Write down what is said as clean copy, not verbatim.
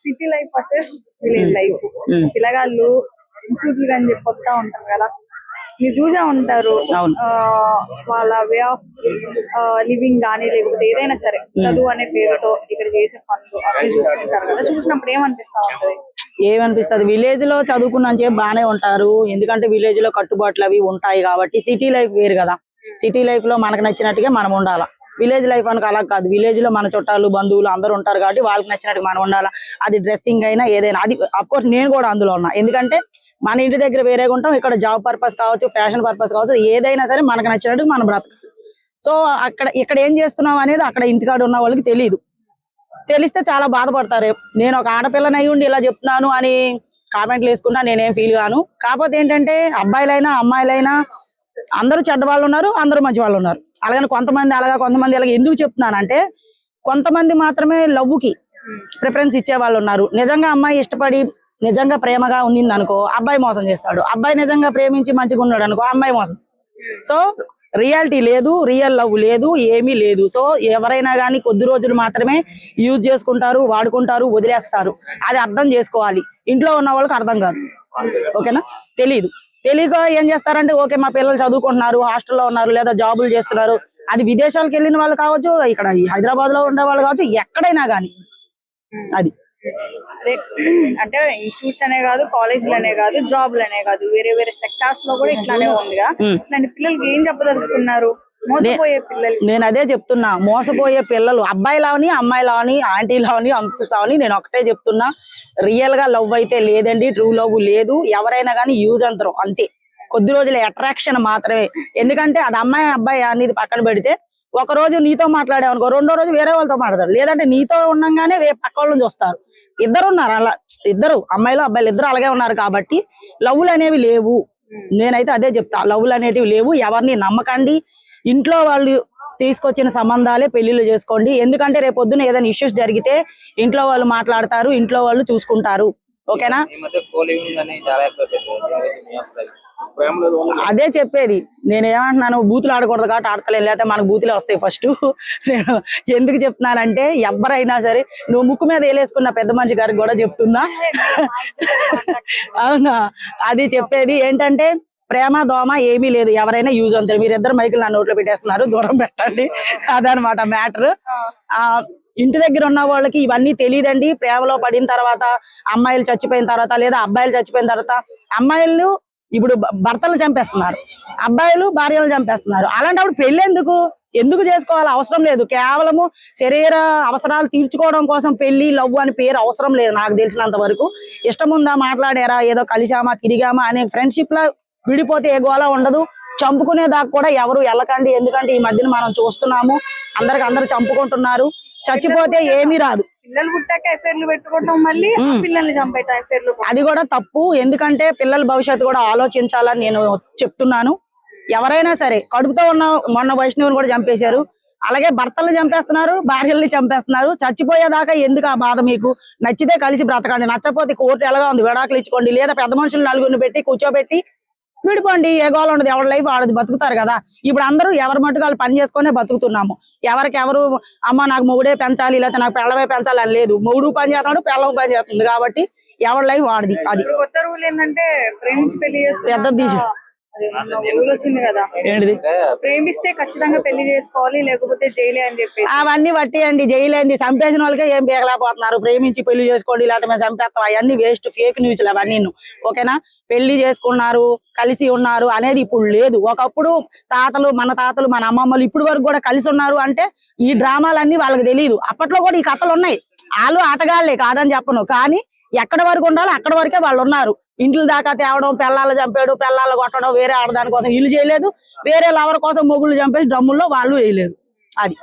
City life versus village life. పిల్లగాళ్ళు ఇన్స్టిట్యూట్లు అని చెప్పి వస్తా ఉంటారు కదా, మీరు చూసే ఉంటారు. వాళ్ళ వే ఆఫ్ లివింగ్ కానీ లేకపోతే ఏదైనా సరే చదువు అనే పేరుతో ఇక్కడ చేసే పనులు అవి చూస్తుంటారు కదా, చూసినప్పుడు ఏమనిపిస్తా ఉంటది? ఏమనిపిస్తుంది, విలేజ్ లో చదువుకున్నాను చెప్పి బాగానే ఉంటారు. ఎందుకంటే విలేజ్ లో కట్టుబాట్లు అవి ఉంటాయి కాబట్టి. సిటీ లైఫ్ వేరు కదా, సిటీ లైఫ్ లో మనకు నచ్చినట్టుగా మనం ఉండాలా. విలేజ్ లైఫ్ అనుకు అలా కాదు, విలేజ్ లో మన చుట్టాలు బంధువులు అందరూ ఉంటారు కాబట్టి వాళ్ళకి నచ్చినట్టు మనం ఉండాలా. అది డ్రెస్సింగ్ అయినా ఏదైనా. అది అఫ్కోర్స్ నేను కూడా అందులో ఉన్నా, ఎందుకంటే మన ఇంటి దగ్గర వేరేగా ఉంటాం, ఇక్కడ జాబ్ పర్పస్ కావచ్చు, ఫ్యాషన్ పర్పస్ కావచ్చు, ఏదైనా సరే మనకు నచ్చినట్టు మనం బ్రతకాలి. సో ఇక్కడ ఏం చేస్తున్నాం అనేది అక్కడ ఇంటికాడ ఉన్న వాళ్ళకి తెలియదు. తెలిస్తే చాలా బాధపడతారు. నేను ఒక ఆడపిల్లని అయ్యి ఉండి ఇలా చెప్తున్నాను అని కామెంట్లు వేసుకుంటా నేనేం ఫీల్ గాను. కాకపోతే ఏంటంటే అబ్బాయిలైనా అమ్మాయిలైనా అందరూ చెడ్డ వాళ్ళు ఉన్నారు, అందరూ మంచి వాళ్ళు ఉన్నారు. అలాగని కొంతమంది అలాగా ఎందుకు చెప్తున్నానంటే, కొంతమంది మాత్రమే లవ్వుకి ప్రిఫరెన్స్ ఇచ్చే వాళ్ళు ఉన్నారు. నిజంగా అమ్మాయి ఇష్టపడి నిజంగా ప్రేమగా ఉండింది అనుకో అబ్బాయి మోసం చేస్తాడు, అబ్బాయి నిజంగా ప్రేమించి మంచిగా ఉన్నాడు అనుకో అమ్మాయి మోసం చేస్తాడు. సో రియాలిటీ లేదు, రియల్ లవ్ లేదు, ఏమీ లేదు. సో ఎవరైనా కానీ కొద్ది రోజులు మాత్రమే యూజ్ చేసుకుంటారు, వాడుకుంటారు, వదిలేస్తారు. అది అర్థం చేసుకోవాలి. ఇంట్లో ఉన్న వాళ్ళకి అర్థం కాదు, ఓకేనా? తెలియక ఏం చేస్తారంటే, ఓకే మా పిల్లలు చదువుకుంటున్నారు, హాస్టల్లో ఉన్నారు, లేదా జాబులు చేస్తున్నారు. అది విదేశాలకు వెళ్ళిన వాళ్ళు కావచ్చు, ఇక్కడ హైదరాబాద్ లో ఉండే వాళ్ళు కావచ్చు, ఎక్కడైనా కానీ అది. అంటే ఇన్స్టిట్యూట్స్ అనే కాదు, కాలేజీలనే కాదు, జాబ్లనే కాదు, వేరే వేరే సెక్టార్స్ లో కూడా ఇట్లానే ఉందిగా. ఇట్లాంటి పిల్లలకి ఏం చెప్పదలుచుకున్నారు? మోసపోయే పిల్లలు. నేను అదే చెప్తున్నా, మోసపోయే పిల్లలు అబ్బాయిలావని, అమ్మాయిలావని, ఆంటీలావని, అంకుల్స్ అవని నేను ఒకటే చెప్తున్నా, రియల్ గా లవ్ అయితే లేదండి, ట్రూ లవ్ లేదు. ఎవరైనా కానీ యూజ్ అంటారు అంతే, కొద్ది రోజుల అట్రాక్షన్ మాత్రమే. ఎందుకంటే అది అమ్మాయి అబ్బాయి అనేది పక్కన పెడితే, ఒక రోజు నీతో మాట్లాడామనుకో రెండో రోజు వేరే వాళ్ళతో మాట్లాడతారు, లేదంటే నీతో ఉండగానే పక్క వాళ్ళని చూస్తారు. ఇద్దరు ఉన్నారు అలా, ఇద్దరు అమ్మాయిలు అబ్బాయిలు ఇద్దరు అలాగే ఉన్నారు కాబట్టి లవ్లు అనేవి లేవు. నేనైతే అదే చెప్తా, లవ్లు అనేటివి లేవు. ఎవరిని నమ్మకండి. ఇంట్లో వాళ్ళు తీసుకొచ్చిన సంబంధాలే పెళ్లిళ్ళు చేసుకోండి. ఎందుకంటే రేపు పొద్దున ఏదైనా ఇష్యూస్ జరిగితే ఇంట్లో వాళ్ళు మాట్లాడతారు, ఇంట్లో వాళ్ళు చూసుకుంటారు, ఓకేనా? అదే చెప్పేది, నేను ఏమంటున్నాను, బూతులు ఆడకూడదు కాబట్టి ఆడతలేను, లేకపోతే మనకు బూతులే వస్తాయి ఫస్ట్. నేను ఎందుకు చెప్తున్నానంటే, ఎవరైనా సరే, నువ్వు ముక్కు మీద వేలేసుకున్న పెద్ద మనిషి గారికి కూడా చెప్తున్నా, అవునా? అది చెప్పేది ఏంటంటే, ప్రేమ దోమ ఏమీ లేదు, ఎవరైనా యూజ్ అవుతారు. మీరిద్దరు మైకులు నా నోట్లో పెట్టేస్తున్నారు, దూరం పెట్టండి. అదనమాట మ్యాటర్. ఇంటి దగ్గర ఉన్న వాళ్ళకి ఇవన్నీ తెలియదండి. ప్రేమలో పడిన తర్వాత, అమ్మాయిలు చచ్చిపోయిన తర్వాత, లేదా అబ్బాయిలు చచ్చిపోయిన తర్వాత, అమ్మాయిలు ఇప్పుడు భర్తలు చంపేస్తున్నారు, అబ్బాయిలు భార్యలు చంపేస్తున్నారు. అలాంటప్పుడు పెళ్లి ఎందుకు చేసుకోవాలి? అవసరం లేదు. కేవలము శరీర అవసరాలు తీర్చుకోవడం కోసం పెళ్లి లవ్ అని పేరు అవసరం లేదు నాకు తెలిసినంత వరకు. ఇష్టం ఉందా, మాట్లాడారా, ఏదో కలిసామా తిరిగామా అనే ఫ్రెండ్షిప్ లో విడిపోతే ఏ గోళ ఉండదు. చంపుకునే దాకా కూడా ఎవరు వెళ్ళకండి. ఎందుకంటే ఈ మధ్యన మనం చూస్తున్నాము, అందరు చంపుకుంటున్నారు. చచ్చిపోతే ఏమీ రాదు. పిల్లలు పుట్టాక ఎఫ్ఐఆర్లు పెట్టుకోవడం, మళ్ళీ పిల్లల్ని చంపేట ఎఫ్ఐఆర్లు, అది కూడా తప్పు. ఎందుకంటే పిల్లల భవిష్యత్తు కూడా ఆలోచించాలని నేను చెప్తున్నాను. ఎవరైనా సరే, కడుపుతో ఉన్న మొన్న వైష్ణవుని కూడా చంపేశారు, అలాగే భర్తలు చంపేస్తున్నారు, భార్యల్ని చంపేస్తున్నారు. చచ్చిపోయేదాకా ఎందుకు ఆ బాధ? మీకు నచ్చితే కలిసి బ్రతకండి, నచ్చపోతే కోర్టు ఎలాగా ఉంది, విడాకులు ఇచ్చుకోండి, లేదా పెద్ద మనుషులు నలుగురిని పెట్టి కూర్చోబెట్టి విడిపోండి. ఏ గోళ ఉండదు, ఎవరి లైఫ్ ఆడది, బతుకుతారు కదా. ఇప్పుడు అందరూ ఎవరి మట్టుకు వాళ్ళు పని చేసుకునే బతుకుతున్నాము. ఎవరికెవరు అమ్మ నాకు మొగుడే పెంచాలి, లేకపోతే నాకు పెళ్ళమే పెంచాలి అని లేదు. మొగుడు పని చేస్తాడు, పెళ్ళం పని చేస్తుంది కాబట్టి ఎవరి లైఫ్ ఆడది. అది కొత్త రూల్ ఏంటంటే, ప్రేమించి పెళ్లి చేసుకుంటే పెద్ద తీసి వచ్చింది కదా, ఏంటిది, ప్రేమిస్తే ఖచ్చితంగా పెళ్లి చేసుకోవాలి, లేకపోతే జైలే అని చెప్పి. అవన్నీ పట్టియండి, జైలేంది. చంపేసిన వాళ్ళకే ఏం పీకలేకపోతున్నారు. ప్రేమించి పెళ్లి చేసుకోండి, లేకపోతే మేము చంపేస్తాం, అవన్నీ వేస్ట్, ఫేక్ న్యూస్లు అవన్నీ, ఓకేనా? పెళ్లి చేసుకున్నారు, కలిసి ఉన్నారు అనేది ఇప్పుడు లేదు. ఒకప్పుడు మన తాతలు మన అమ్మమ్మలు ఇప్పుడు వరకు కూడా కలిసి ఉన్నారు అంటే ఈ డ్రామాలన్నీ వాళ్ళకి తెలియదు. అప్పట్లో కూడా ఈ కథలు ఉన్నాయి. వాళ్ళు ఆటగాళ్లే కాదని చెప్పను, కానీ ఎక్కడి వరకు ఉండాలో అక్కడి వరకే వాళ్ళు ఉన్నారు. ఇంట్లో దాకా తేవడం, పెళ్ళాలు చంపాడు, పెళ్ళాలు కొట్టడం, వేరే ఆడదాని కోసం ఇల్లు చేయలేదు, వేరే లవర్ కోసం మొగుళ్ళు చంపేసి డ్రమ్ముల్లో వాళ్ళు వేయలేదు. అది